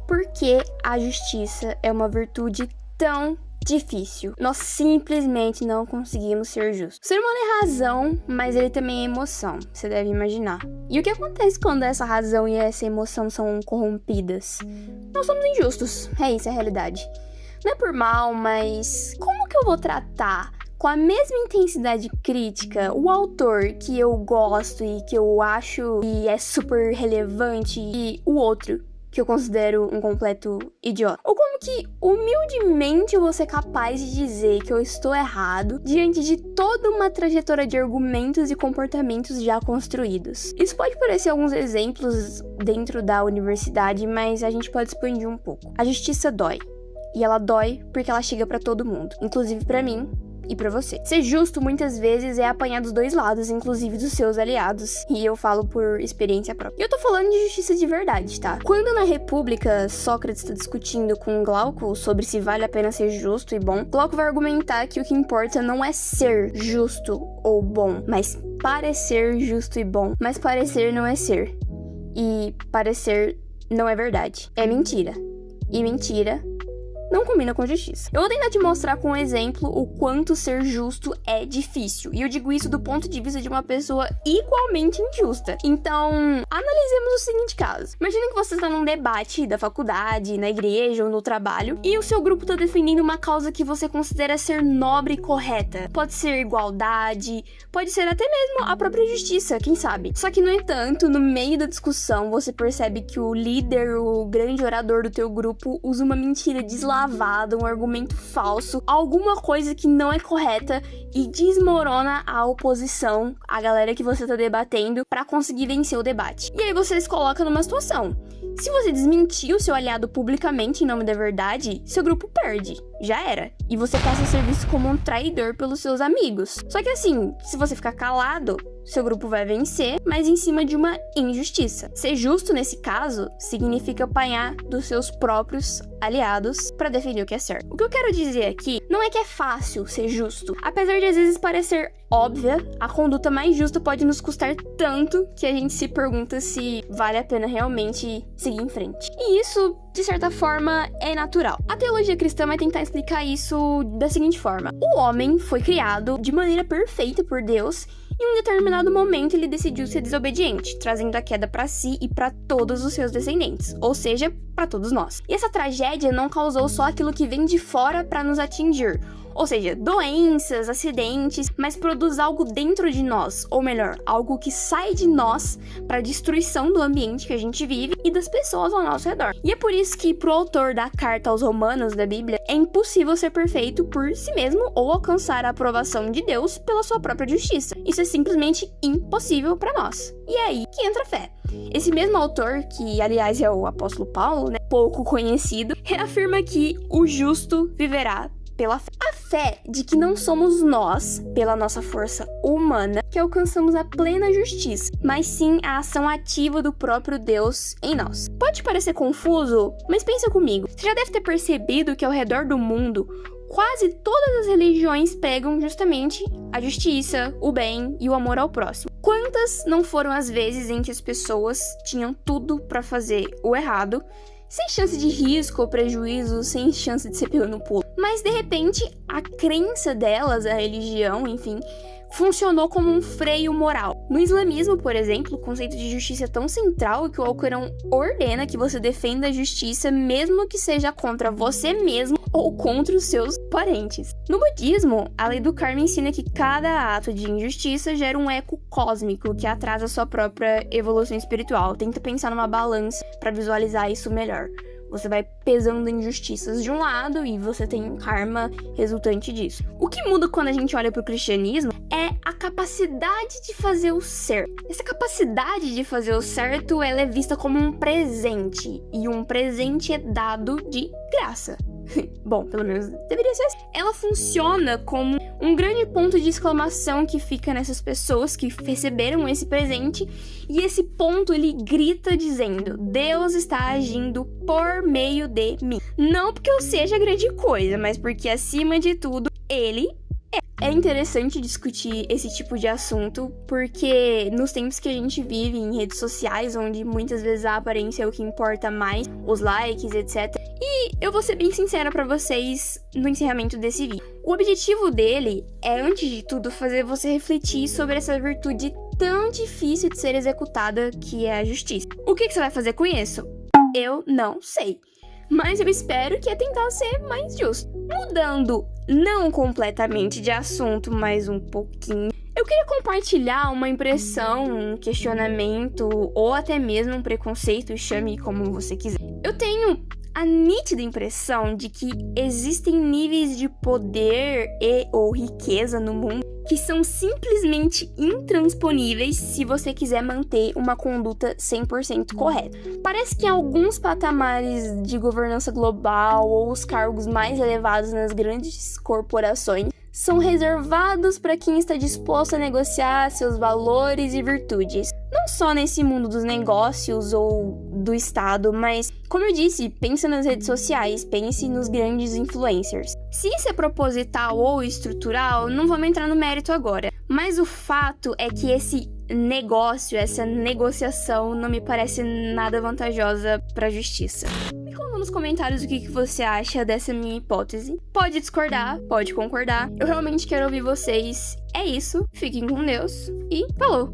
Por que a justiça é uma virtude tão difícil? Nós simplesmente não conseguimos ser justos. O ser humano é razão, mas ele também é emoção, você deve imaginar. E o que acontece quando essa razão e essa emoção são corrompidas? Nós somos injustos, é a realidade. Não é por mal, mas como que eu vou tratar com a mesma intensidade crítica o autor que eu gosto e que eu acho que é super relevante e o outro que eu considero um completo idiota? Ou como que humildemente eu vou ser capaz de dizer que eu estou errado diante de toda uma trajetória de argumentos e comportamentos já construídos? Isso pode parecer alguns exemplos dentro da universidade, mas a gente pode expandir um pouco. A justiça dói. E ela dói porque ela chega pra todo mundo, inclusive pra mim e pra você. Ser justo muitas vezes é apanhar dos dois lados, inclusive dos seus aliados, e eu falo por experiência própria. E eu tô falando de justiça de verdade, tá? Quando na República Sócrates tá discutindo com Glauco sobre se vale a pena ser justo e bom, Glauco vai argumentar que o que importa não é ser justo ou bom, mas parecer justo e bom. Mas parecer não é ser. E parecer não é verdade. É mentira. E mentira não combina com justiça. Eu vou tentar te mostrar com um exemplo o quanto ser justo é difícil. E eu digo isso do ponto de vista de uma pessoa igualmente injusta. Então, analisemos o seguinte caso. Imagina que você está num debate da faculdade, na igreja ou no trabalho, e o seu grupo está defendendo uma causa que você considera ser nobre e correta. Pode ser igualdade, pode ser até mesmo a própria justiça, quem sabe. Só que, no entanto, no meio da discussão, você percebe que o líder, o grande orador do teu grupo, usa uma mentira deslavada, um argumento falso, alguma coisa que não é correta e desmorona a oposição, a galera que você tá debatendo, pra conseguir vencer o debate. E aí você se coloca numa situação. Se você desmentir o seu aliado publicamente em nome da verdade, seu grupo perde. Já era. E você passa a ser visto como um traidor pelos seus amigos. Só que assim, se você ficar calado, seu grupo vai vencer, mas em cima de uma injustiça. Ser justo nesse caso significa apanhar dos seus próprios aliados para defender o que é certo. O que eu quero dizer aqui não é que é fácil ser justo. Apesar de às vezes parecer óbvia, a conduta mais justa pode nos custar tanto que a gente se pergunta se vale a pena realmente seguir em frente. E isso, de certa forma, é natural. A teologia cristã vai tentar explicar isso da seguinte forma: o homem foi criado de maneira perfeita por Deus. Em um determinado momento, ele decidiu ser desobediente, trazendo a queda para si e para todos os seus descendentes, ou seja, para todos nós. E essa tragédia não causou só aquilo que vem de fora para nos atingir, ou seja, doenças, acidentes, mas produz algo dentro de nós, ou melhor, algo que sai de nós para a destruição do ambiente que a gente vive e das pessoas ao nosso redor. E é por isso que, pro autor da carta aos Romanos da Bíblia, é impossível ser perfeito por si mesmo ou alcançar a aprovação de Deus pela sua própria justiça. Isso é simplesmente impossível para nós. E é aí que entra a fé. Esse mesmo autor, que aliás é o apóstolo Paulo, pouco conhecido, reafirma que o justo viverá pela fé. A fé de que não somos nós, pela nossa força humana, que alcançamos a plena justiça, mas sim a ação ativa do próprio Deus em nós. Pode parecer confuso, mas pensa comigo. Você já deve ter percebido que ao redor do mundo, quase todas as religiões pregam justamente a justiça, o bem e o amor ao próximo. Quantas não foram as vezes em que as pessoas tinham tudo para fazer o errado, sem chance de risco ou prejuízo, sem chance de ser pego no pulo? Mas, de repente, a crença delas, a religião, enfim, funcionou como um freio moral. No islamismo, por exemplo, o conceito de justiça é tão central que o Alcorão ordena que você defenda a justiça mesmo que seja contra você mesmo ou contra os seus parentes. No budismo, a lei do karma ensina que cada ato de injustiça gera um eco cósmico que atrasa sua própria evolução espiritual. Tenta pensar numa balança para visualizar isso melhor. Você vai pesando injustiças de um lado e você tem um karma resultante disso. O que muda quando a gente olha para o cristianismo é a capacidade de fazer o certo. Essa capacidade de fazer o certo, ela é vista como um presente. E um presente é dado de graça. Bom, pelo menos deveria ser assim. Ela funciona como um grande ponto de exclamação que fica nessas pessoas que receberam esse presente. E esse ponto, ele grita dizendo: Deus está agindo por meio de mim. Não porque eu seja grande coisa, mas porque, acima de tudo, Ele É interessante discutir esse tipo de assunto, porque nos tempos que a gente vive em redes sociais, onde muitas vezes a aparência é o que importa mais, os likes, etc. E eu vou ser bem sincera pra vocês no encerramento desse vídeo. O objetivo dele é, antes de tudo, fazer você refletir sobre essa virtude tão difícil de ser executada, que é a justiça. O que você vai fazer com isso? Eu não sei. Mas eu espero que é tentar ser mais justo. Mudando não completamente de assunto, mas um pouquinho, eu queria compartilhar uma impressão, um questionamento ou até mesmo um preconceito, chame como você quiser. Eu tenho a nítida impressão de que existem níveis de poder e ou riqueza no mundo que são simplesmente intransponíveis se você quiser manter uma conduta 100% correta. Parece que alguns patamares de governança global ou os cargos mais elevados nas grandes corporações são reservados para quem está disposto a negociar seus valores e virtudes. Não só nesse mundo dos negócios ou do Estado, mas, como eu disse, pense nas redes sociais, pense nos grandes influencers. Se isso é proposital ou estrutural, não vamos entrar no mérito agora. Mas o fato é que esse negócio, essa negociação, não me parece nada vantajosa para a justiça. Me conta nos comentários o que você acha dessa minha hipótese. Pode discordar, pode concordar. Eu realmente quero ouvir vocês. É isso, fiquem com Deus e falou!